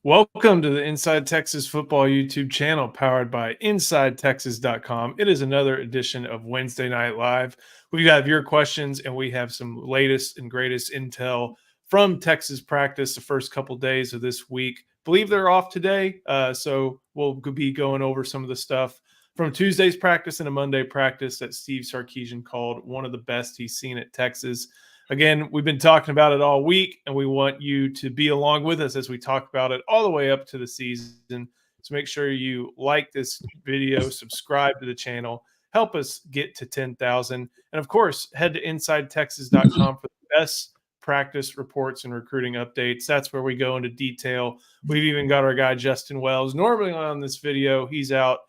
Welcome to the Inside Texas Football YouTube channel powered by InsideTexas.com. It is another edition of Wednesday Night Live. We have your questions and we have some latest and greatest intel from Texas practice the first couple days of this week. Believe they're off today, so we'll be going over some of the stuff from Tuesday's practice and a Monday practice that Steve Sarkisian called one of the best he's seen at Texas. Again, we've been talking about it all week, and we want you to be along with us as we talk about it all the way up to the season. So make sure you like this video, subscribe to the channel, help us get to 10,000. And, of course, head to InsideTexas.com for the best practice reports and recruiting updates. That's where we go into detail. We've even got our guy Justin Wells. Normally on this video, he's out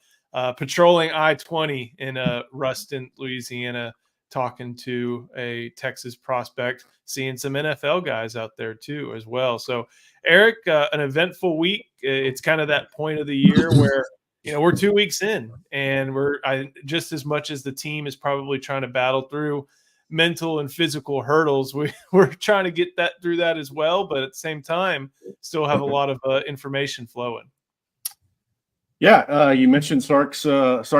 patrolling I-20 in Ruston, Louisiana, talking to a Texas prospect, seeing some NFL guys out there too as well. So, Eric, an eventful week. It's kind of that point of the year where, we're 2 weeks in, and just as much as the team is probably trying to battle through mental and physical hurdles, we're trying to get that through that as well, but at the same time, still have a lot of information flowing. Yeah, you mentioned Sark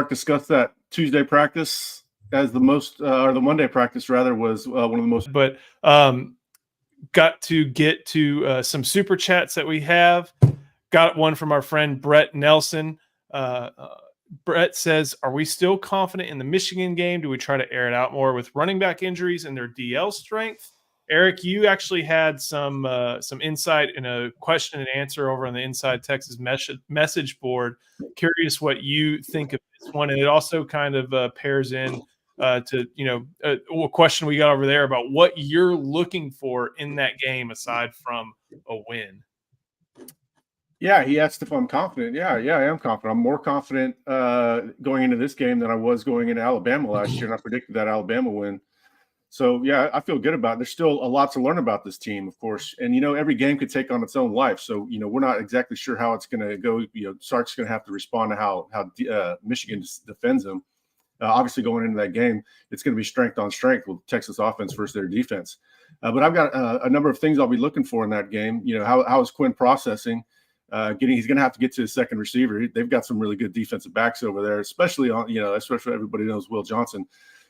discussed that Tuesday practice as the most, or the Monday practice rather, was one of the most. But got to get to some super chats that we have. Got one from our friend Brett Nelson. Brett says, "Are we still confident in the Michigan game? Do we try to air it out more with running back injuries and their DL strength?" Eric, you actually had some insight in a question and answer over on the Inside Texas message board. Curious what you think of this one, and it also kind of pairs in to a question we got over there about what you're looking for in that game aside from a win. Yeah, he asked if I'm confident. Yeah, I am confident. I'm more confident going into this game than I was going into Alabama last year, and I predicted that Alabama win. So, yeah, I feel good about it. There's still a lot to learn about this team, of course. And, every game could take on its own life. So, we're not exactly sure how it's going to go. Sark's going to have to respond to how Michigan defends them. Obviously, going into that game, it's going to be strength on strength with Texas offense versus their defense. But I've got a number of things I'll be looking for in that game. How is Quinn processing? He's going to have to get to his second receiver. They've got some really good defensive backs over there, especially everybody knows Will Johnson.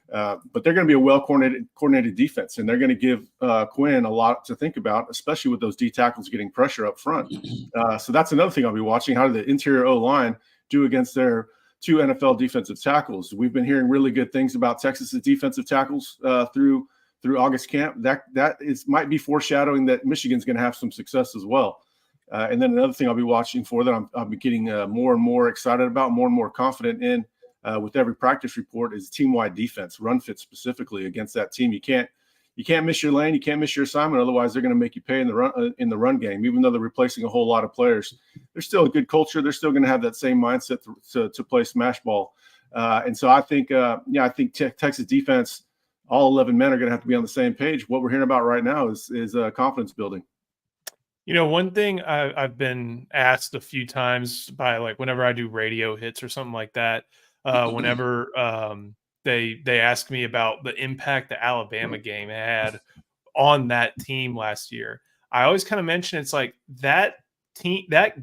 But they're going to be a well-coordinated defense, and they're going to give Quinn a lot to think about, especially with those D tackles getting pressure up front. So that's another thing I'll be watching. How did the interior O-line do against their two NFL defensive tackles? We've been hearing really good things about Texas's defensive tackles through August camp. That might be foreshadowing that Michigan's going to have some success as well. And then another thing I'll be watching for that I'll be getting more and more excited about, more and more confident in with every practice report is team-wide defense, run fit specifically against that team. You can't miss your lane, you can't miss your assignment, otherwise they're going to make you pay in the run game. Even though they're replacing a whole lot of players, they're still a good culture. They're still going to have that same mindset to play smash ball. And so I think Texas defense, all 11 men are going to have to be on the same page. What we're hearing about right now is confidence building. One thing I've been asked a few times by, like, whenever I do radio hits or something like that, whenever they ask me about the impact the Alabama game had on that team last year, I always kind of mention it's like that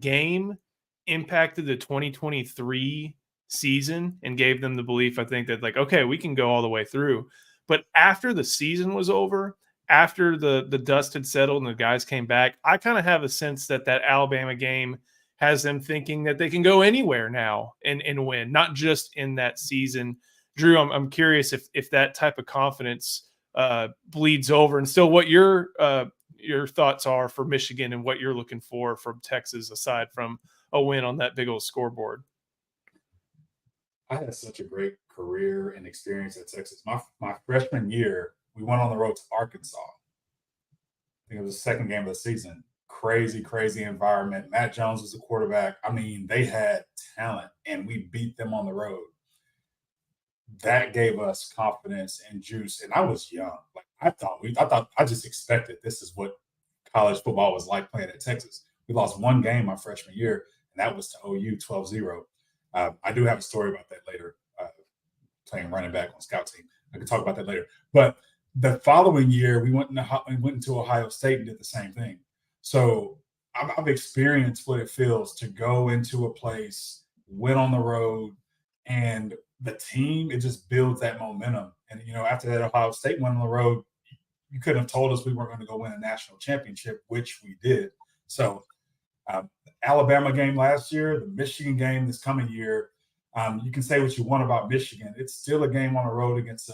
game impacted the 2023 season and gave them the belief, I think, that, like, okay, we can go all the way through. But after the season was over, after the dust had settled and the guys came back, I kind of have a sense that Alabama game has them thinking that they can go anywhere now and win, not just in that season. Drew, I'm curious if that type of confidence bleeds over, and still what your thoughts are for Michigan and what you're looking for from Texas aside from a win on that big old scoreboard. I had such a great career and experience at Texas. My freshman year, we went on the road to Arkansas. I think it was the second game of the season. Crazy environment. Matt Jones was the quarterback. I mean, they had talent, and we beat them on the road. That gave us confidence and juice. And I was young. Like, I just expected this is what college football was like playing at Texas. We lost one game my freshman year, and that was to OU 12-0. I do have a story about that later, playing running back on scout team. I can talk about that later. But the following year, we went into Ohio State and did the same thing. So I've experienced what it feels to go into a place, win on the road, and the team, it just builds that momentum. And, after that Ohio State win on the road, you couldn't have told us we weren't going to go win a national championship, which we did. So Alabama game last year, the Michigan game this coming year, you can say what you want about Michigan. It's still a game on the road against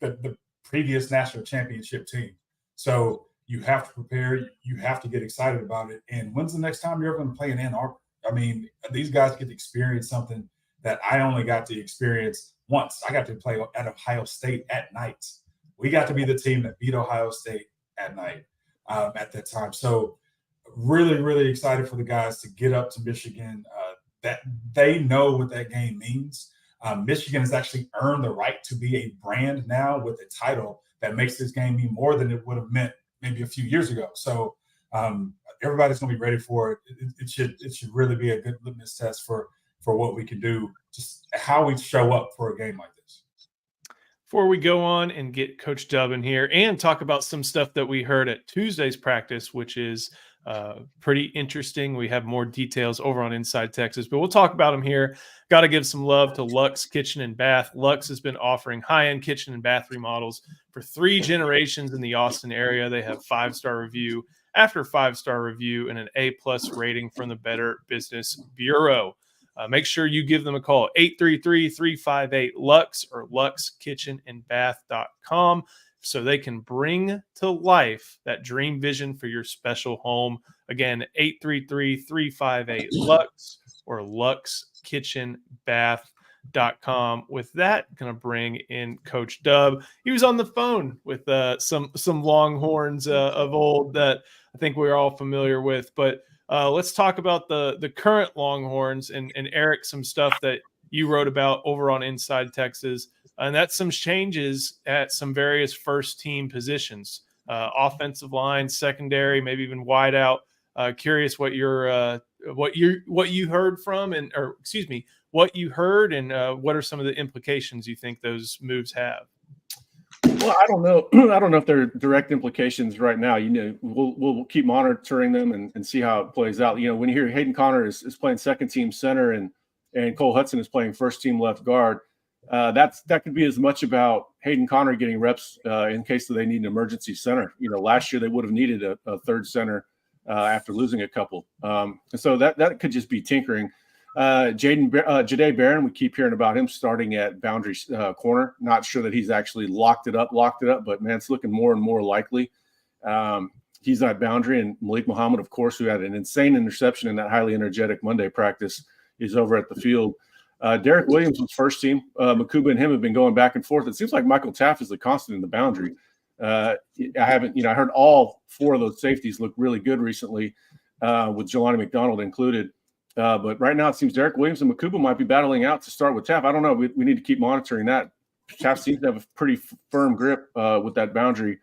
the previous national championship team. So you have to prepare. You have to get excited about it. And when's the next time you're ever going to play in Ann Arbor? I mean, these guys get to experience something that I only got to experience once. I got to play at Ohio State at night. We got to be the team that beat Ohio State at night at that time. So really, really excited for the guys to get up to Michigan, that they know what that game means. Michigan has actually earned the right to be a brand now with a title that makes this game mean more than it would have meant maybe a few years ago. So everybody's going to be ready for it. It should really be a good litmus test for what we can do, just how we show up for a game like this. Before we go on and get Coach Dub in here and talk about some stuff that we heard at Tuesday's practice, which is pretty interesting. We have more details over on Inside Texas, but we'll talk about them here. Got to give some love to Luxe Kitchen and Bath. Luxe has been offering high-end kitchen and bath remodels for 3 generations in the Austin area. They have 5-star review after 5-star review and an A+ rating from the Better Business Bureau. Make sure you give them a call, 833-358-LUXE or luxekitchenandbath.com, so they can bring to life that dream vision for your special home. Again, 833-358-LUXE or luxekitchenbath.com. With that, going to bring in Coach Dub. He was on the phone with some Longhorns of old that I think we're all familiar with, but let's talk about the current Longhorns and Eric, some stuff that you wrote about over on Inside Texas, and that's some changes at some various first team positions, offensive line, secondary, maybe even wide out. Curious what you heard from, what you heard, and what are some of the implications you think those moves have? Well, I don't know. I don't know if they're direct implications right now. We'll keep monitoring them and see how it plays out. When you hear Hayden Connor is playing second team center and Cole Hudson is playing first team left guard, that could be as much about Hayden Connor getting reps in case they need an emergency center. Last year they would have needed a third center after losing a couple. So that could just be tinkering. Jahdae Barron, we keep hearing about him starting at boundary corner. Not sure that he's actually locked it up, but man, it's looking more and more likely. He's at boundary, and Malik Muhammad, of course, who had an insane interception in that highly energetic Monday practice, is over at the field. Derek Williams was first team. Makuba and him have been going back and forth. It seems like Michael Taft is the constant in the boundary. I heard all 4 of those safeties look really good recently, with Jelani McDonald included. But right now it seems Derek Williams and Makuba might be battling out to start with Taft. I don't know. We need to keep monitoring that. Taft seems to have a pretty firm grip with that boundary.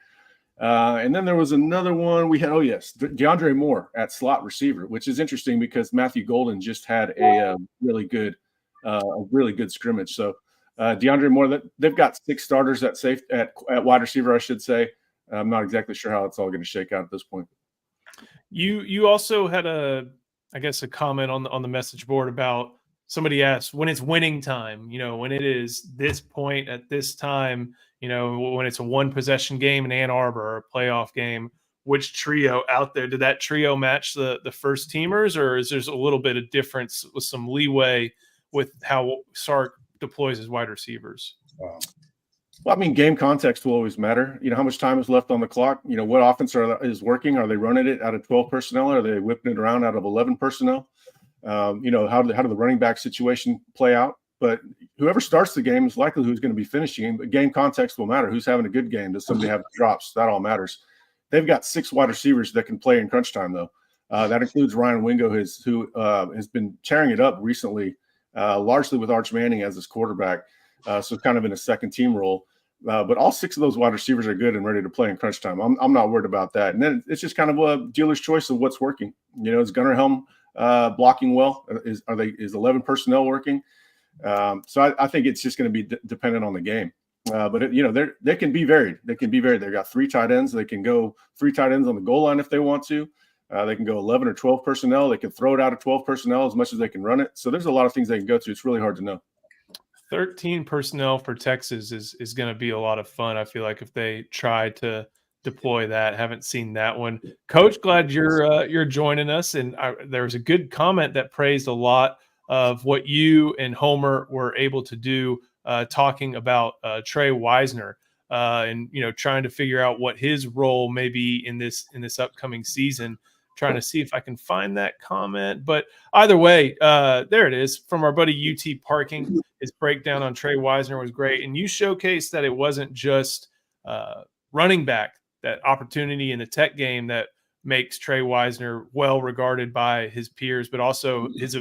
And then there was another one we had. Oh, yes, DeAndre Moore at slot receiver, which is interesting because Matthew Golden just had a really good scrimmage. So DeAndre Moore, they've got 6 starters at wide receiver, I should say. I'm not exactly sure how it's all going to shake out at this point. You also had a comment on the message board about somebody asked when it's winning time, when it is this point at this time, when it's a 1 possession game in Ann Arbor or a playoff game, which trio out there, did that trio match the first teamers, or is there a little bit of difference with some leeway with how Sark deploys his wide receivers? Well, I mean, game context will always matter. How much time is left on the clock? What offense is working? Are they running it out of 12 personnel? Are they whipping it around out of 11 personnel? How do the running back situation play out? But whoever starts the game is likely who's going to be finishing. But game context will matter. Who's having a good game? Does somebody have drops? That all matters. They've got 6 wide receivers that can play in crunch time, though. That includes Ryan Wingo, who has been tearing it up recently, largely with Arch Manning as his quarterback. So kind of in a second team role. But all 6 of those wide receivers are good and ready to play in crunch time. I'm not worried about that. And then it's just kind of a dealer's choice of what's working. Is Gunnar Helm blocking well? Is 11 personnel working? So I think it's just going to be dependent on the game. But they can be varied. They've got 3 tight ends. They can go 3 tight ends on the goal line if they want to. They can go 11 or 12 personnel. They can throw it out of 12 personnel as much as they can run it. So there's a lot of things they can go to. It's really hard to know. 13 personnel for Texas is going to be a lot of fun. I feel like if they try to deploy that, haven't seen that one. Coach, glad you're joining us. And there was a good comment that praised a lot of what you and Homer were able to do, talking about Trey Wisner, and trying to figure out what his role may be in this upcoming season. Trying to see if I can find that comment, but either way, there it is from our buddy UT Parking. His breakdown on Trey Wisner was great, and you showcased that it wasn't just running back, that opportunity in the Tech game that makes Trey Wisner well regarded by his peers, but also his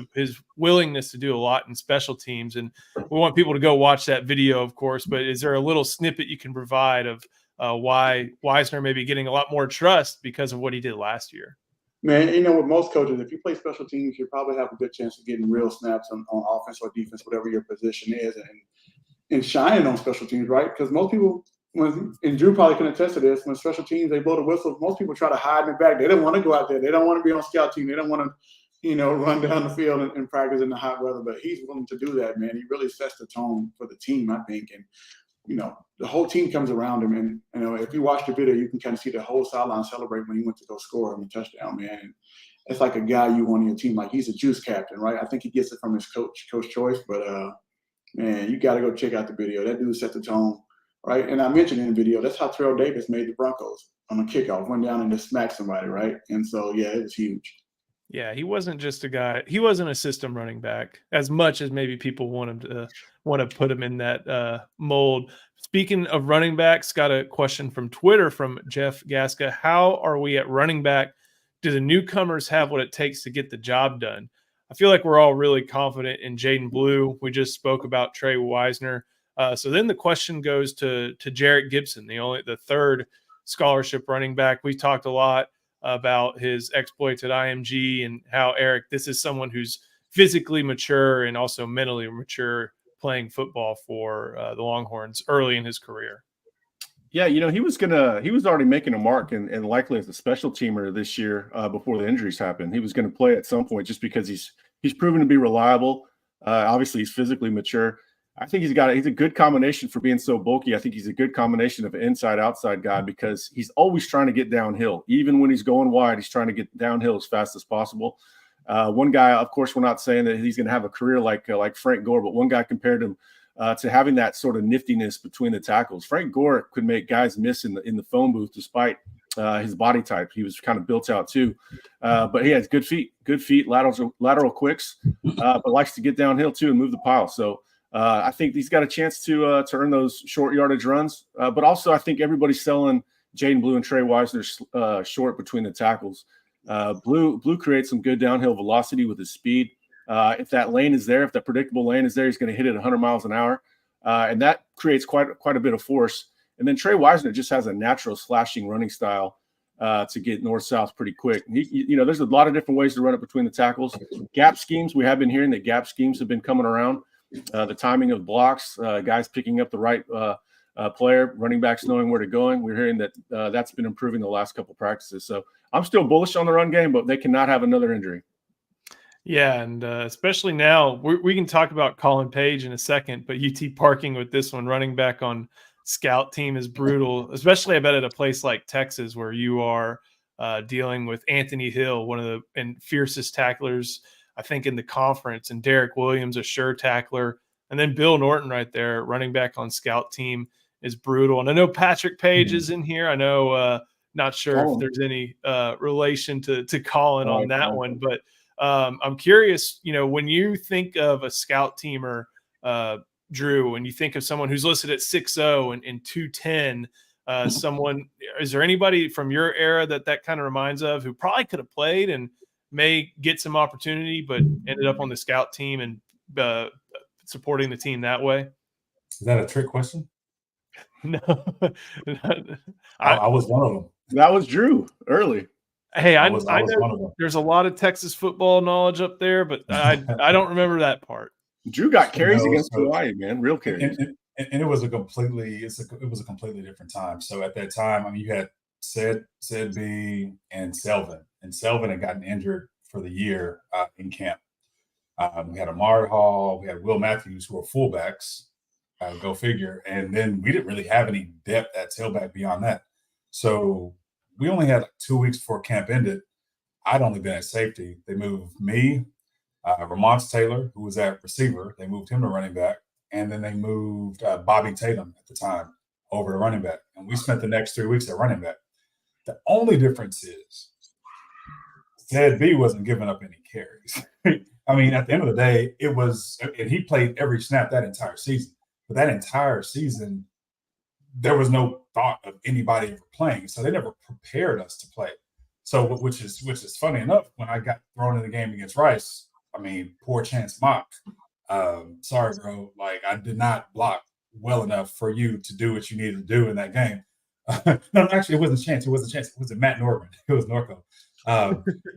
willingness to do a lot in special teams. And we want people to go watch that video, of course. But is there a little snippet you can provide of why Wisner may be getting a lot more trust because of what he did last year? Man, with most coaches, if you play special teams, you probably have a good chance of getting real snaps on offense or defense, whatever your position is, and shining on special teams, right? Because most people, and Drew probably can attest to this, when special teams, they blow the whistle, most people try to hide in the back. They don't want to go out there. They don't want to be on scout team. They don't want to, run down the field and practice in the hot weather. But he's willing to do that, man. He really sets the tone for the team, I think. And the whole team comes around him, and if you watch the video, you can kind of see the whole sideline celebrate when he went to go score him a touchdown, man. And it's like a guy you want on your team, like he's a juice captain, right? I think he gets it from his coach Choice, but man, you got to go check out the video. That dude set the tone, right? And I mentioned in the video, that's how Terrell Davis made the Broncos on a kickoff, went down and just smacked somebody, right? And so yeah, it was huge. Yeah, he wasn't just a guy. He wasn't a system running back as much as maybe people want to put him in that mold. Speaking of running backs, got a question from Twitter from Jeff Gasca. How are we at running back? Do the newcomers have what it takes to get the job done? I feel like we're all really confident in Jaden Blue. We just spoke about Trey Wisner. So then the question goes to Jarrett Gibson, the third scholarship running back. We talked a lot about his exploits at IMG and how, Eric, this is someone who's physically mature and also mentally mature playing football for the Longhorns early in his career. Yeah, he was already making a mark and likely as a special teamer this year before the injuries happened. He was going to play at some point just because he's proven to be reliable. Obviously, he's physically mature. I think he's a good combination for being so bulky. I think he's a good combination of an inside-outside guy because he's always trying to get downhill. Even when he's going wide, he's trying to get downhill as fast as possible. One guy, of course, we're not saying that he's going to have a career like Frank Gore, but one guy compared him to having that sort of niftiness between the tackles. Frank Gore could make guys miss in the phone booth despite his body type. He was kind of built out too, but he has good feet, lateral quicks, but likes to get downhill too and move the pile. So I think he's got a chance to earn those short yardage runs. But also, I think everybody's selling Jaden Blue and Trey Wisner short between the tackles. Blue creates some good downhill velocity with his speed. If that lane is there, if that predictable lane is there, he's going to hit it 100 miles an hour, and that creates quite a bit of force. And then Trey Wisner just has a natural slashing running style to get north-south pretty quick. There's a lot of different ways to run it between the tackles. Gap schemes, we have been hearing that gap schemes have been coming around. The timing of blocks, guys picking up the right player, running backs knowing where to go. We're hearing that that's been improving the last couple practices. So I'm still bullish on the run game, but they cannot have another injury. Yeah, and especially now, we can talk about Colin Page in a second, but UT Parking with this one, running back on scout team is brutal, especially I bet at a place like Texas where you are dealing with Anthony Hill, one of the fiercest tacklers, I think, in the conference, and Derek Williams, a sure tackler, and then Bill Norton right there, running back on scout team, is brutal. And I know Patrick Page is in here. I know, not sure if there's any relation to Colin on that one, but I'm curious, when you think of a scout teamer, Drew, when you think of someone who's listed at 6'0" and 210, is there anybody from your era that kind of reminds of who probably could have played and may get some opportunity, but ended up on the scout team and supporting the team that way? Is that a trick question? No. I was one of them. That was Drew early. Hey, I know there's a lot of Texas football knowledge up there, but I don't remember that part. Drew got carries against Hawaii, man, real carries. And it was a completely different time. So at that time, you had Said B, and Selvin. And Selvin had gotten injured for the year in camp. We had Amari Hall, we had Will Matthews, who are fullbacks. Go figure. And then we didn't really have any depth at tailback beyond that. So we only had like 2 weeks before camp ended. I'd only been at safety. They moved me, Ramon Taylor, who was at receiver. They moved him to running back. And then they moved Bobby Tatum at the time over to running back. And we spent the next 3 weeks at running back. The only difference is Ted B wasn't giving up any carries. I mean, at the end of the day, it was, and he played every snap that entire season. But that entire season, there was no thought of anybody ever playing. So they never prepared us to play. So, which is funny enough, when I got thrown in the game against Rice, I mean, poor Chance Mock. Sorry, bro. Like, I did not block well enough for you to do what you needed to do in that game. No, actually, it wasn't Chance. It wasn't Chance. It was Matt Norman. It was Norco.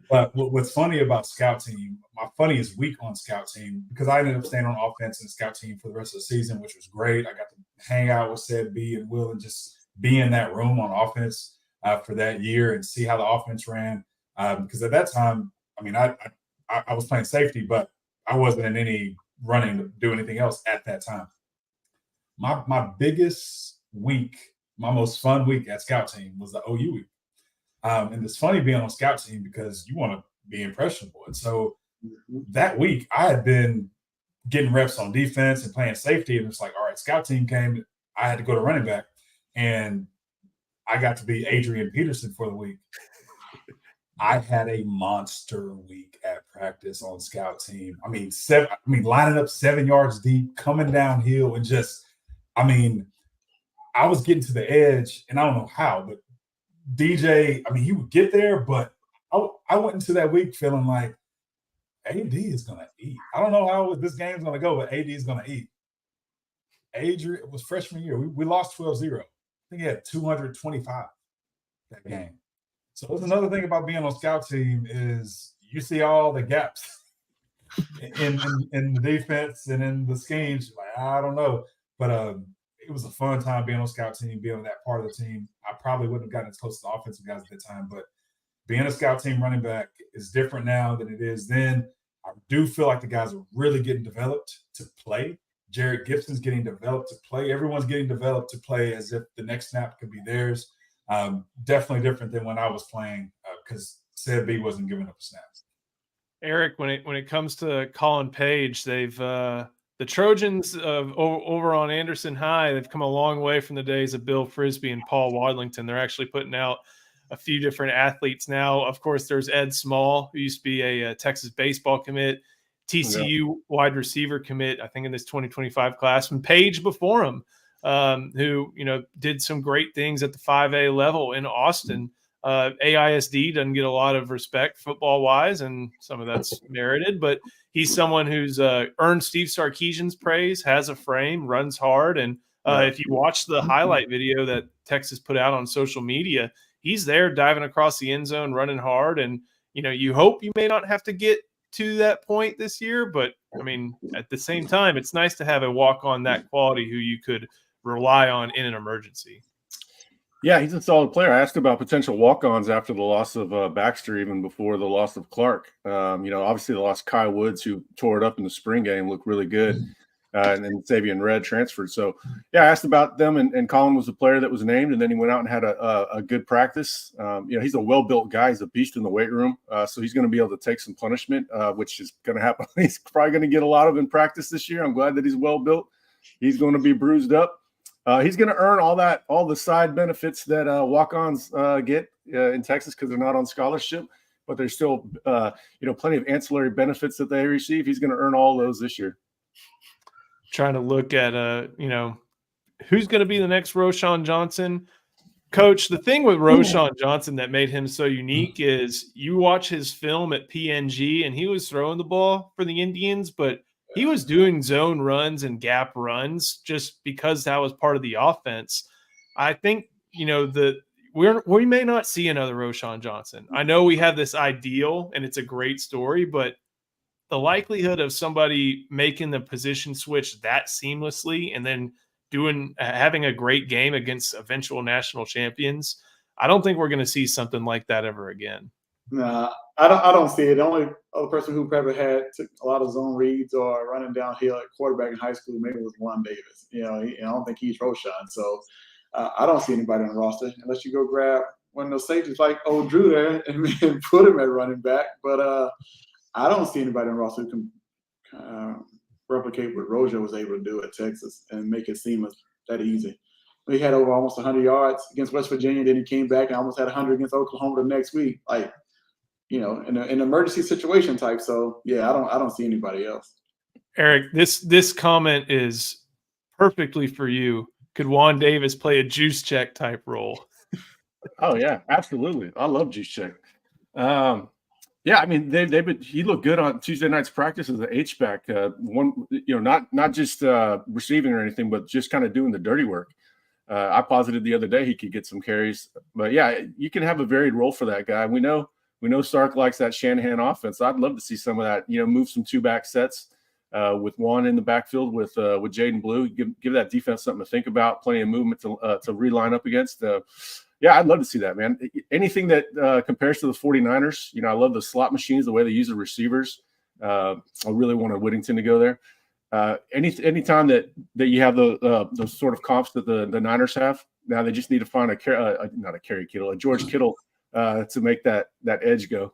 But what's funny about Scout Team, my funniest week on Scout Team, because I ended up staying on offense in the Scout Team for the rest of the season, which was great. I got to hang out with Sed B and Will and just be in that room on offense for that year and see how the offense ran. Because at that time, I mean, I was playing safety, but I wasn't in any running to do anything else at that time. My biggest week, my most fun week at Scout Team was the OU week. And it's funny being on Scout Team because you want to be impressionable. And so that week I had been getting reps on defense and playing safety. And it's like, all right, Scout Team came. I had to go to running back. And I got to be Adrian Peterson for the week. I had a monster week at practice on Scout Team. I mean, lining up 7 yards deep, coming downhill, and just, I mean, I was getting to the edge, and I don't know how, but DJ, I mean, he would get there, but I went into that week feeling like AD is going to eat. I don't know how this game's going to go, but AD is going to eat. Adrian, it was freshman year. We lost 12-0. I think he had 225 that game. So that's another thing about being on Scout Team is you see all the gaps in the defense and in the schemes. Like, I don't know. But it was a fun time being on Scout Team, being on that part of the team. I probably wouldn't have gotten as close to the offensive guys at that time, but being a Scout Team running back is different now than it is then. I do feel like the guys are really getting developed to play. Jared Gibson's getting developed to play. Everyone's getting developed to play as if the next snap could be theirs. Definitely different than when I was playing because Sed B wasn't giving up snaps. Eric, when it comes to Colin Page, they've the Trojans over on Anderson High, they've come a long way from the days of Bill Frisbee and Paul Wadlington. They're actually putting out a few different athletes now. Of course, there's Ed Small, who used to be a Texas baseball commit, TCU wide receiver commit, I think in this 2025 class, and Page before him, who, did some great things at the 5A level in Austin. AISD doesn't get a lot of respect football wise, and some of that's merited, but he's someone who's earned Steve Sarkisian's praise, has a frame, runs hard. And if you watch the highlight video that Texas put out on social media, he's there diving across the end zone, running hard. And, you hope you may not have to get to that point this year, but I mean, at the same time, it's nice to have a walk on that quality who you could rely on in an emergency. Yeah, he's a solid player. I asked about potential walk-ons after the loss of Baxter, even before the loss of Clark. Obviously the loss of Kai Woods, who tore it up in the spring game, looked really good. And then Savion Red transferred. So, yeah, I asked about them, and Colin was a player that was named, and then he went out and had a good practice. He's a well-built guy. He's a beast in the weight room. So he's going to be able to take some punishment, which is going to happen. He's probably going to get a lot of in practice this year. I'm glad that he's well-built. He's going to be bruised up. He's going to earn all the side benefits that walk-ons get in Texas because they're not on scholarship, but there's still, plenty of ancillary benefits that they receive. He's going to earn all those this year. Trying to look at, who's going to be the next Roschon Johnson. Coach, the thing with Roschon Johnson that made him so unique is you watch his film at PNG and he was throwing the ball for the Indians, but he was doing zone runs and gap runs just because that was part of the offense. I think, we may not see another Roschon Johnson. I know we have this ideal and it's a great story, but the likelihood of somebody making the position switch that seamlessly and then having a great game against eventual national champions, I don't think we're going to see something like that ever again. Nah, I don't see it. The only other person who probably took a lot of zone reads or running downhill at quarterback in high school maybe was Juan Davis. You know, I don't think he's Roshan. So I don't see anybody on the roster unless you go grab one of those safeties like old Drew there and put him at running back. But I don't see anybody on the roster who can replicate what Rojo was able to do at Texas and make it seem that easy. He had over almost 100 yards against West Virginia. Then he came back and almost had 100 against Oklahoma the next week. Like, you know, in an emergency situation type. So yeah, I don't see anybody else. Eric, this comment is perfectly for you. Could Juan Davis play a juice check type role? Oh yeah, absolutely. I love juice check. Yeah, I mean he looked good on Tuesday night's practice as an H-back. One, you know, not just receiving or anything, but just kind of doing the dirty work. I posited the other day he could get some carries, but yeah, you can have a varied role for that guy. We know Sark likes that Shanahan offense. I'd love to see some of that. You know, move some 2-back sets with Juan in the backfield with Jaden Blue. Give that defense something to think about. Plenty of movement to reline up against. Yeah, I'd love to see that, man. Anything that compares to the 49ers. You know, I love the slot machines, the way they use the receivers. I really wanted Whittington to go there. Any time that you have those sort of comps that the Niners have, now they just need to find a George Kittle to make that edge go.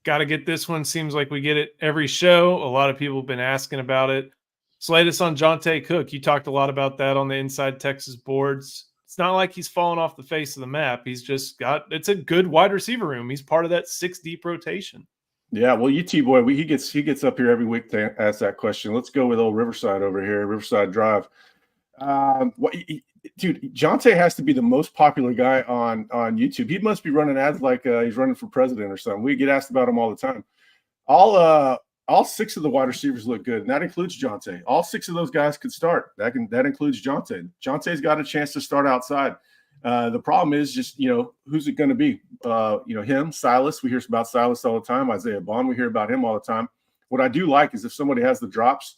Got to get this one. Seems like we get it every show. A lot of people have been asking about it. So latest on Jonte Cook. You talked a lot about that on the Inside Texas boards. It's not like he's fallen off the face of the map. He's just it's a good wide receiver room. He's part of that 6-deep rotation. Yeah, well, UT boy, he gets up here every week to ask that question. Let's go with old Riverside over here, Riverside Drive. Dude, Jonte has to be the most popular guy on YouTube. He must be running ads like he's running for president or something. We get asked about him all the time. All 6 of the wide receivers look good, and that includes Jonte. All 6 of those guys could start. That includes Jonte. Jonte's got a chance to start outside. The problem is just, you know, who's it going to be? You know, him, Silas. We hear about Silas all the time. Isaiah Bond, we hear about him all the time. What I do like is if somebody has the drops,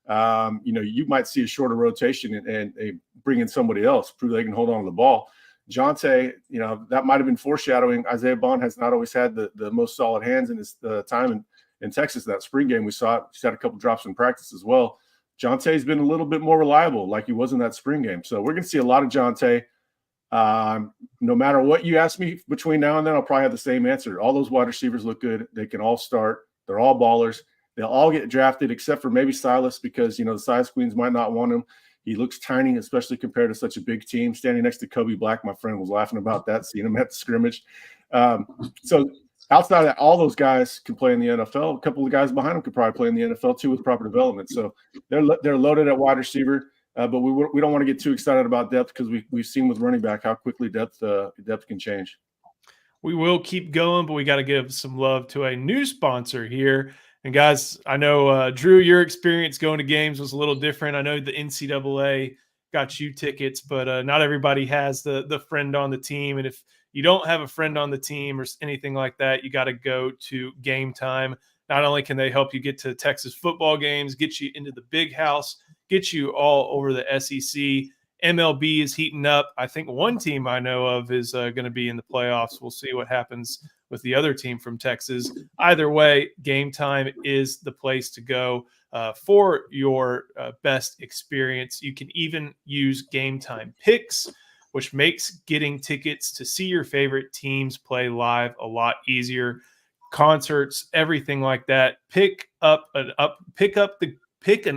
you know, you might see a shorter rotation and bring in somebody else, prove they can hold on to the ball. Jonte, you know, that might have been foreshadowing. Isaiah Bond has not always had the most solid hands in his time in Texas. That spring game we saw it. He's had a couple drops in practice as well. Jonte's been a little bit more reliable like he was in that spring game. So we're going to see a lot of Jonte. No matter what you ask me between now and then, I'll probably have the same answer. All those wide receivers look good. They can all start. They're all ballers. They'll all get drafted except for maybe Silas because, you know, the size queens might not want him. He looks tiny, especially compared to such a big team. Standing next to Kobe Black, my friend was laughing about that, seeing him at the scrimmage. So outside of that, all those guys can play in the NFL. A couple of guys behind them could probably play in the NFL too with proper development. So they're loaded at wide receiver. But we don't want to get too excited about depth because we've seen with running back how quickly depth can change. We will keep going, but we got to give some love to a new sponsor here. And guys, I know, Drew, your experience going to games was a little different. I know the NCAA got you tickets, but not everybody has the friend on the team. And if you don't have a friend on the team or anything like that, you got to go to Game Time. Not only can they help you get to Texas football games, get you into the big house, get you all over the SEC. MLB is heating up. I think one team I know of is going to be in the playoffs. We'll see what happens with the other team from Texas. Either way, Game Time is the place to go for your best experience. You can even use Game Time Picks, which makes getting tickets to see your favorite teams play live a lot easier. Concerts, everything like that. Pick an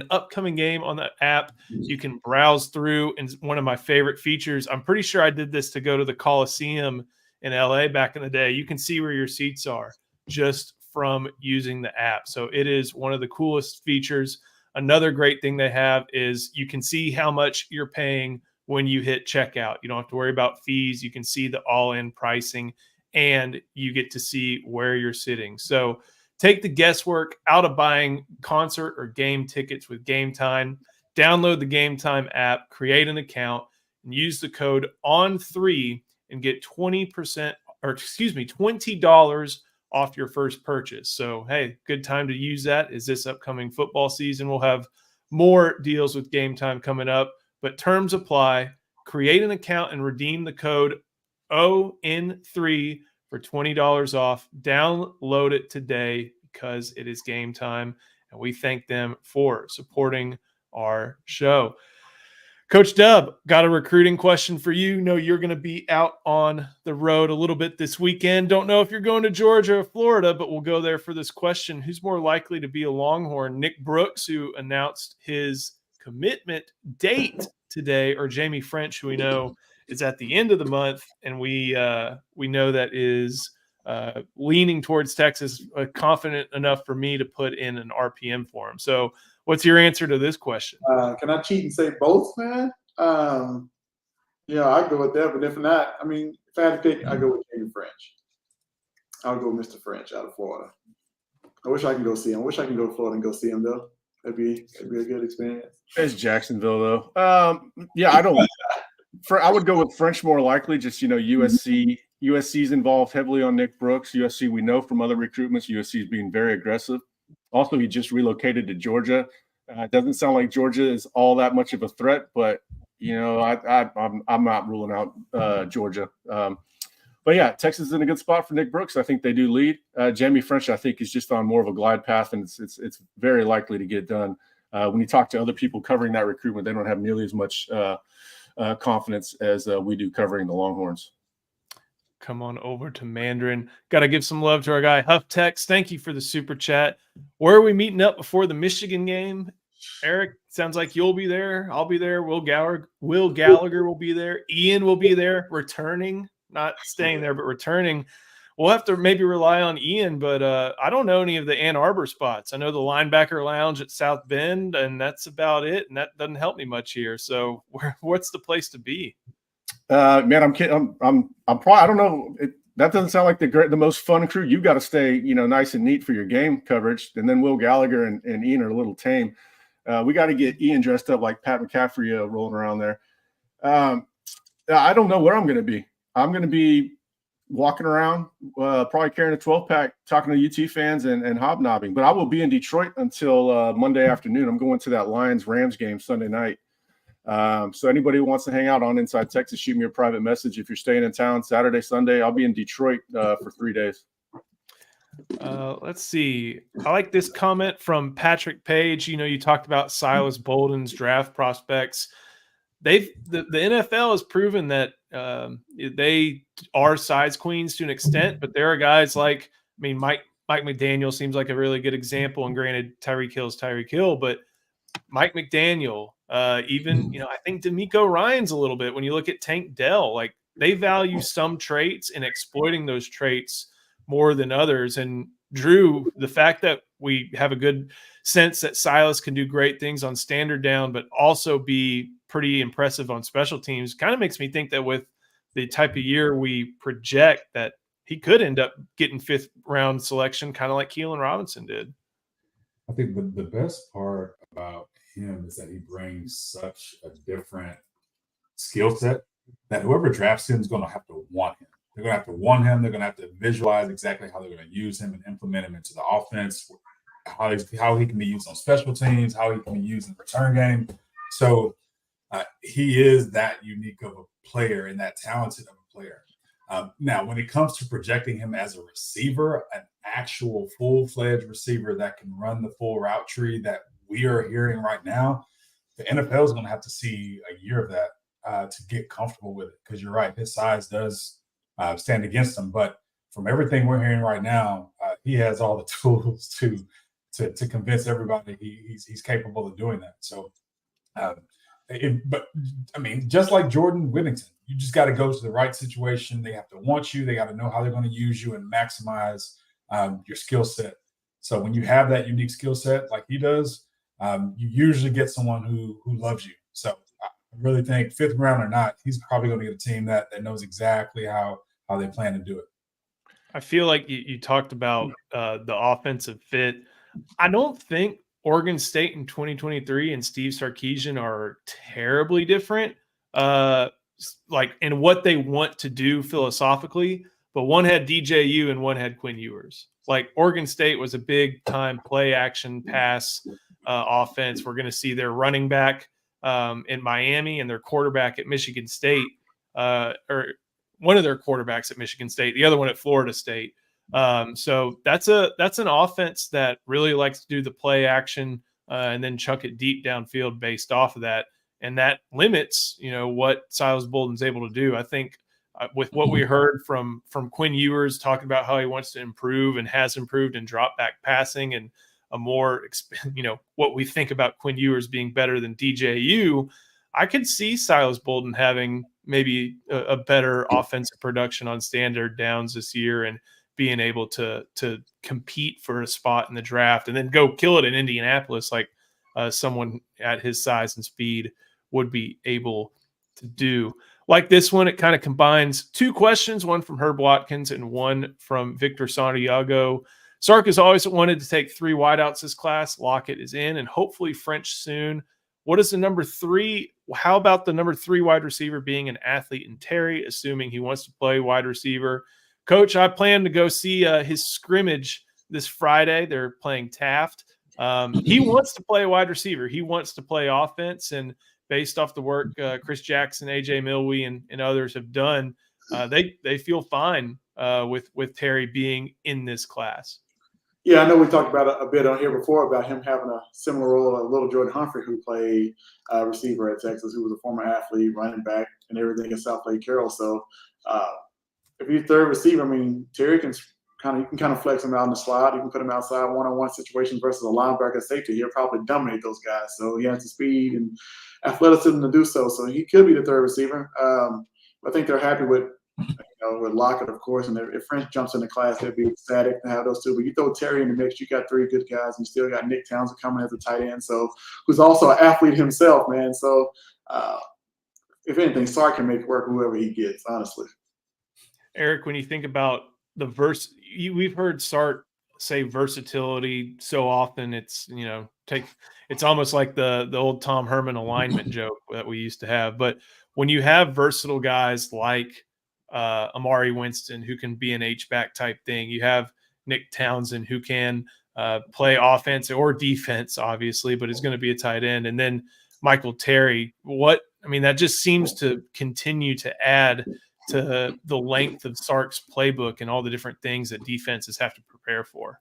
upcoming game on the app. You can browse through, and one of my favorite features, I'm pretty sure I did this to go to the Coliseum in LA back in the day. You can see where your seats are just from using the app. So it is one of the coolest features. Another great thing they have is you can see how much you're paying when you hit checkout. You don't have to worry about fees. You can see the all-in pricing, and you get to see where you're sitting. So take the guesswork out of buying concert or game tickets with Game Time. Download the Game Time app, create an account, and use the code ON3 and get $20 off your first purchase. So, hey, good time to use that is this upcoming football season. We'll have more deals with Game Time coming up, but terms apply. Create an account and redeem the code ON3 for $20 off. Download it today because it is game time, and we thank them for supporting our show. Coach Dub, got a recruiting question for you. Know you're going to be out on the road a little bit this weekend. Don't know if you're going to Georgia or Florida, but we'll go there for this question. Who's more likely to be a Longhorn, Nick Brooks, who announced his commitment date today, or Jamie French, who we know is at the end of the month, and we know that is leaning towards Texas, confident enough for me to put in an RPM for him. So what's your answer to this question? Can I cheat and say both, man? Yeah, I go with that. But if not, I mean, if I had to pick, I go with Jamie French. I'll go with Mr. French out of Florida. I wish I could go see him. I wish I could go to Florida and go see him, though. That'd be a good experience. It's Jacksonville, though. Yeah, I don't. I would go with French more likely. Just USC. USC's involved heavily on Nick Brooks. USC, we know from other recruitments, USC is being very aggressive. Also, he just relocated to Georgia. It doesn't sound like Georgia is all that much of a threat, but I'm not ruling out Georgia. But yeah, Texas is in a good spot for Nick Brooks. I think they do lead. Jamie French, I think, is just on more of a glide path, and it's very likely to get done. When you talk to other people covering that recruitment, they don't have nearly as much confidence as we do covering the Longhorns. Come on over to Mandarin. Got to give some love to our guy Huff Tex. Thank you for the super chat. Where are we meeting up before the Michigan game? Eric, sounds like you'll be there. I'll be there. Will Gallagher will be there. Ian will be there, returning, not staying there, but returning. We'll have to maybe rely on Ian, but I don't know any of the Ann Arbor spots. I know the linebacker lounge at South Bend, and that's about it. And that doesn't help me much here. So what's the place to be? Man, I'm kidding. I'm probably, I don't know. That doesn't sound like the most fun crew. You got to stay, nice and neat for your game coverage. And then Will Gallagher and Ian are a little tame. We got to get Ian dressed up like Pat McCaffrey rolling around there. I don't know where I'm going to be. I'm going to be walking around, probably carrying a 12-pack, talking to UT fans and hobnobbing. But I will be in Detroit until Monday afternoon. I'm going to that Lions-Rams game Sunday night. So anybody who wants to hang out on Inside Texas, shoot me a private message. If you're staying in town Saturday, Sunday, I'll be in Detroit for 3 days. Let's see. I like this comment from Patrick Page. You talked about Silas Bolden's draft prospects. The NFL has proven that they are size queens to an extent, but there are guys like, Mike McDaniel seems like a really good example. And granted, Tyreek Hill is Tyreek Hill, but Mike McDaniel, even, I think D'Amico Ryan's a little bit. When you look at Tank Dell, like they value some traits and exploiting those traits more than others. And Drew, the fact that we have a good sense that Silas can do great things on standard down, but also be pretty impressive on special teams, kind of makes me think that with the type of year we project, that he could end up getting 5th round selection, kind of like Keelan Robinson did. I think the best part about him is that he brings such a different skill set that whoever drafts him is going to have to want him. They're going to have to want him. They're going to have to visualize exactly how they're going to use him and implement him into the offense, how he can be used on special teams, how he can be used in the return game. So he is that unique of a player and that talented of a player. Now, when it comes to projecting him as a receiver, an actual full-fledged receiver that can run the full route tree that we are hearing right now, the NFL is going to have to see a year of that to get comfortable with it. Because you're right, his size does stand against him. But from everything we're hearing right now, he has all the tools to convince everybody he's capable of doing that. So, just like Jordan Whittington, you just got to go to the right situation. They have to want you. They got to know how they're going to use you and maximize your skill set. So when you have that unique skill set like he does, you usually get someone who loves you. So I really think 5th round or not, he's probably going to get a team that knows exactly how they plan to do it. I feel like you talked about the offensive fit. I don't think Oregon State in 2023 and Steve Sarkisian are terribly different, like in what they want to do philosophically. But one had DJU and one had Quinn Ewers. Like Oregon State was a big time play action pass offense. We're going to see their running back in Miami and their quarterback at Michigan State, or one of their quarterbacks at Michigan State, the other one at Florida State. So that's an offense that really likes to do the play action and then chuck it deep downfield based off of that. And that limits, what Silas Bolden's able to do. I think with what we heard from Quinn Ewers talking about how he wants to improve and has improved in drop back passing and a more, what we think about Quinn Ewers being better than DJU, I could see Silas Bolden having maybe a better offensive production on standard downs this year and being able to compete for a spot in the draft and then go kill it in Indianapolis like someone at his size and speed would be able to do. Like this one, it kind of combines two questions, one from Herb Watkins and one from Victor Santiago. Sark has always wanted to take 3 wideouts this class. Lockett is in, and hopefully French soon. What is the number 3? How about the number 3 wide receiver being an athlete in Terry, assuming he wants to play wide receiver? Coach, I plan to go see his scrimmage this Friday. They're playing Taft. He wants to play wide receiver. He wants to play offense, and based off the work Chris Jackson, AJ Milwee, and others have done, they feel fine with Terry being in this class. Yeah, I know we talked about a bit on here before about him having a similar role to little Jordan Humphrey, who played receiver at Texas, who was a former athlete, running back, and everything at South Lake Carroll. So if you're third receiver, I mean, Terry can kind of flex him out in the slot. You can put him outside one-on-one situations versus a linebacker safety. He'll probably dominate those guys. So he has the speed and athleticism to do so. So he could be the third receiver. I think they're happy with Lockett, of course, and if French jumps in the class, they'd be ecstatic to have those two. But you throw Terry in the mix, you got 3 good guys, and you still got Nick Townsend coming as a tight end, so who's also an athlete himself, man. So if anything, Sark can make work whoever he gets, honestly. Eric, when you think about the we've heard Sark say versatility so often. It's it's almost like the old Tom Herman alignment joke that we used to have. But when you have versatile guys like Amari Winston, who can be an H-back type thing. You have Nick Townsend, who can play offense or defense, obviously, but is going to be a tight end. And then Michael Terry. That just seems to continue to add to the length of Sark's playbook and all the different things that defenses have to prepare for.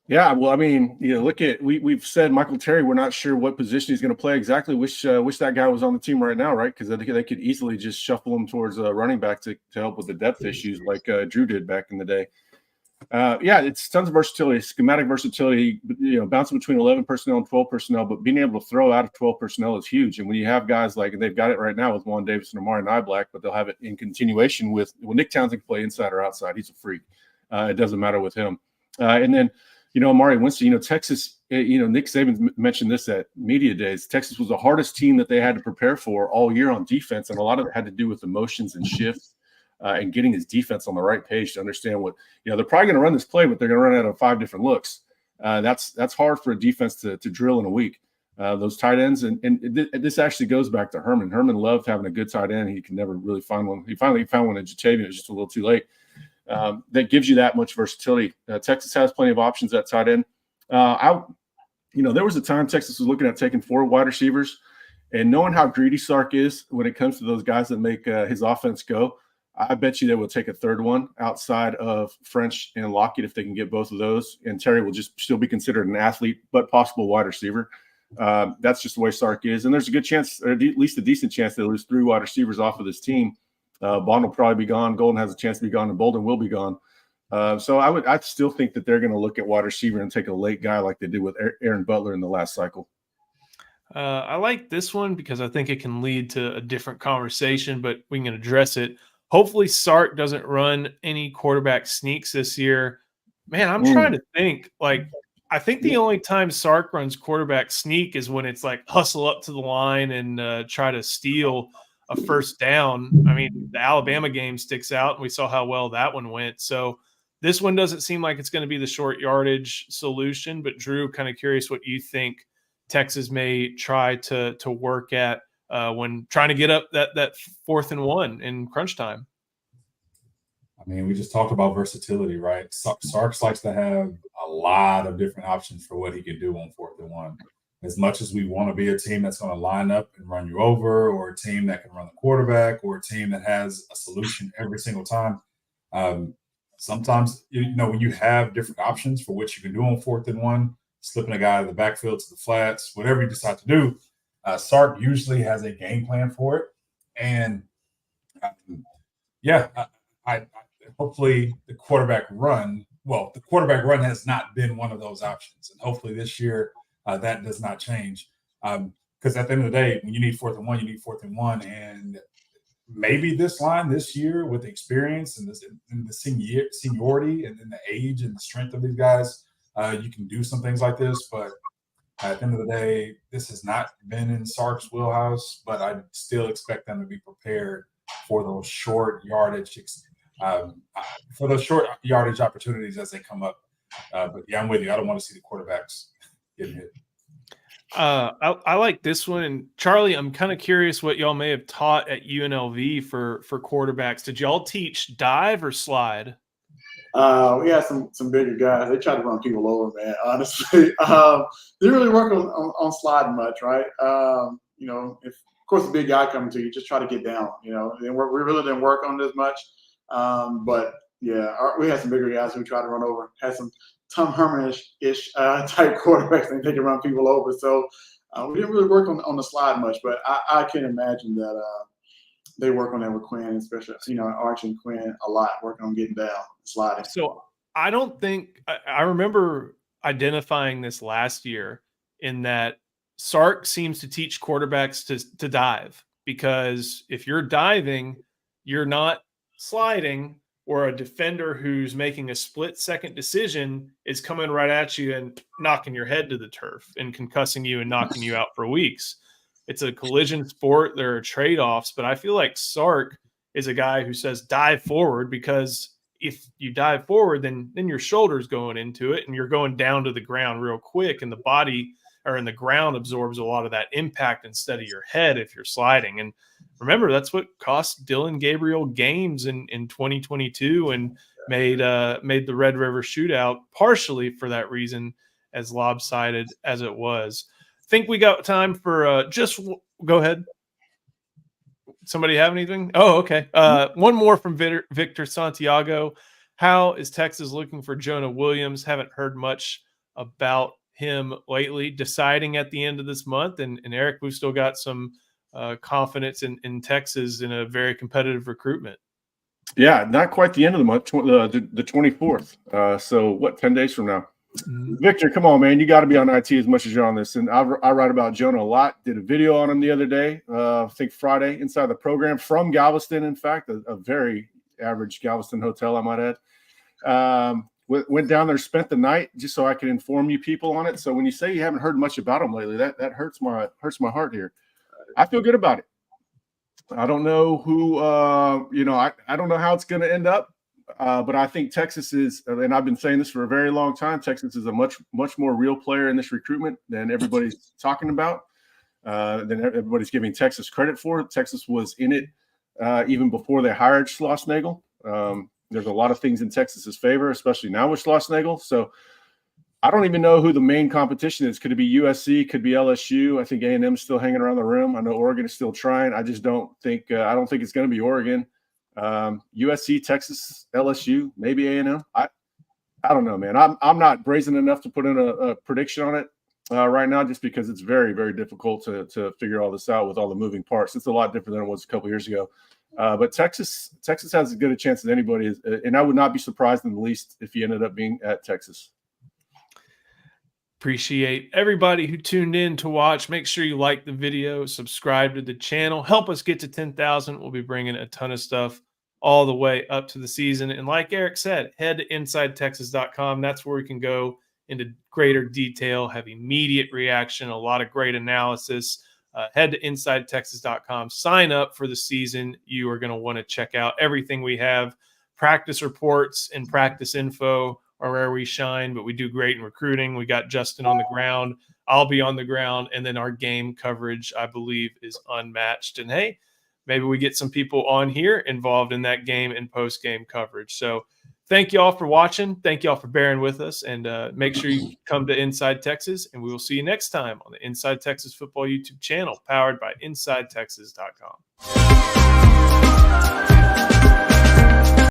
Yeah, well, look at we've said Michael Terry. We're not sure what position he's going to play exactly. Wish that guy was on the team right now, right? Because they could easily just shuffle him towards a running back to help with the depth issues, like Drew did back in the day. It's tons of versatility, schematic versatility. Bouncing between 11 personnel and 12 personnel, but being able to throw out of 12 personnel is huge. And when you have guys like they've got it right now with Juan Davis and Amari Niblack, but they'll have it in continuation with Nick Townsend can play inside or outside. He's a freak. It doesn't matter with him. And then. Amari Winston, Texas, Nick Saban mentioned this at media days. Texas was the hardest team that they had to prepare for all year on defense. And a lot of it had to do with emotions and shifts and getting his defense on the right page to understand what, they're probably going to run this play, but they're going to run out of 5 different looks. That's hard for a defense to drill in a week. Those tight ends. And this actually goes back to Herman. Herman loved having a good tight end. He could never really find one. He finally found one in Jatavian. It was just a little too late. That gives you that much versatility. Texas has plenty of options at tight end. There was a time Texas was looking at taking 4 wide receivers, and knowing how greedy Sark is when it comes to those guys that make his offense go, I bet you they will take a 3rd one outside of French and Lockett if they can get both of those. And Terry will just still be considered an athlete, but possible wide receiver. That's just the way Sark is. And there's a good chance, or at least a decent chance, they'll lose 3 wide receivers off of this team. Bond will probably be gone. Golden has a chance to be gone, and Bolden will be gone. So I still think that they're going to look at wide receiver and take a late guy like they did with Aaron Butler in the last cycle. I like this one because I think it can lead to a different conversation, but we can address it. Hopefully Sark doesn't run any quarterback sneaks this year. Man, I'm trying to think. I think the only time Sark runs quarterback sneak is when it's like hustle up to the line and try to steal a first down. The Alabama game sticks out, and we saw how well that one went. So this one doesn't seem like it's going to be the short yardage solution, but Drew, kind of curious what you think Texas may try to work at when trying to get up that 4th and 1 in crunch time. We just talked about versatility, right? Sark likes to have a lot of different options for what he could do on 4th and 1. as much as we want to be a team that's going to line up and run you over, or a team that can run the quarterback, or a team that has a solution every single time, sometimes, when you have different options for what you can do on 4th and 1, slipping a guy out of the backfield to the flats, whatever you decide to do, Sark usually has a game plan for it. And I hopefully the quarterback run has not been one of those options. And hopefully this year that does not change. Because at the end of the day, when you need 4th and 1, you need 4th and 1. And maybe this line this year, with the experience and the seniority and the age and the strength of these guys, you can do some things like this. But at the end of the day, this has not been in Sark's wheelhouse, but I still expect them to be prepared for those short yardage opportunities as they come up. But yeah, I'm with you. I don't want to see the quarterbacks getting hit. I like this one. And Charlie, I'm kind of curious what y'all may have taught at UNLV for quarterbacks. Did y'all teach dive or slide? We had some bigger guys. They tried to run people over, man. Honestly, didn't really work on sliding much, right? If of course a big guy coming to you, just try to get down. We really didn't work on it as much. But yeah, we had some bigger guys who tried to run over. Had some Tom Herman-ish type quarterbacks and they can run people over. So we didn't really work on the slide much. But I can imagine that they work on that with Quinn, especially Archie and Quinn a lot, working on getting down, sliding. So I don't think I remember identifying this last year in that Sark seems to teach quarterbacks to dive, because if you're diving, you're not sliding, or a defender who's making a split-second decision is coming right at you and knocking your head to the turf and concussing you and knocking you out for weeks. It's a collision sport. There are trade-offs, but I feel like Sark is a guy who says dive forward, because if you dive forward, then your shoulder's going into it and you're going down to the ground real quick, and the body or in the ground absorbs a lot of that impact instead of your head if you're sliding. And remember, that's what cost Dylan Gabriel games in 2022 and made the Red River Shootout partially for that reason, as lopsided as it was. I think we got time for go ahead. Somebody have anything? Oh, okay. One more from Victor Santiago. How is Texas looking for Jonah Williams? Haven't heard much about him lately. Deciding at the end of this month. And Eric, we've still got some confidence in Texas in a very competitive recruitment. Yeah, not quite the end of the month, the 24th. So what, 10 days from now? Mm-hmm. Victor, come on, man. You got to be on nITe as much as you're on this. And I write about Jonah a lot. Did a video on him the other day, I think Friday, inside the program from Galveston, in fact, a very average Galveston hotel, I might add. Went down there, spent the night, just so I can inform you people on it. So when you say you haven't heard much about him lately, that hurts my heart here. I feel good about it. I don't know who, I don't know how it's going to end up. But I think Texas is, and I've been saying this for a very long time, Texas is a much more real player in this recruitment than everybody's talking about, than everybody's giving Texas credit for. Texas was in it even before they hired Schlossnagle. There's a lot of things in Texas's favor, especially now with Schlossnagle. So I don't even know who the main competition is. Could it be USC? Could be LSU? I think A&M is still hanging around the rim. I know Oregon is still trying. I just don't think I don't think it's going to be Oregon. USC, Texas, LSU, maybe A&M. I don't know, man. I'm not brazen enough to put in a prediction on it right now, just because it's very, very difficult to figure all this out with all the moving parts. It's a lot different than it was a couple years ago. But Texas has as good a chance as anybody, and I would not be surprised in the least if he ended up being at Texas. Appreciate everybody who tuned in to watch. Make sure you like the video, subscribe to the channel, help us get to 10,000. We'll be bringing a ton of stuff all the way up to the season. And like Eric said, head to InsideTexas.com. That's where we can go into greater detail, have immediate reaction, a lot of great analysis. Head to InsideTexas.com. Sign up for the season. You are going to want to check out everything we have. Practice reports and practice info are where we shine, but we do great in recruiting. We got Justin on the ground. I'll be on the ground. And then our game coverage, I believe, is unmatched. And hey, maybe we get some people on here involved in that game and post-game coverage. So thank you all for watching. Thank you all for bearing with us. And make sure you come to Inside Texas. And we will see you next time on the Inside Texas Football YouTube channel, powered by InsideTexas.com.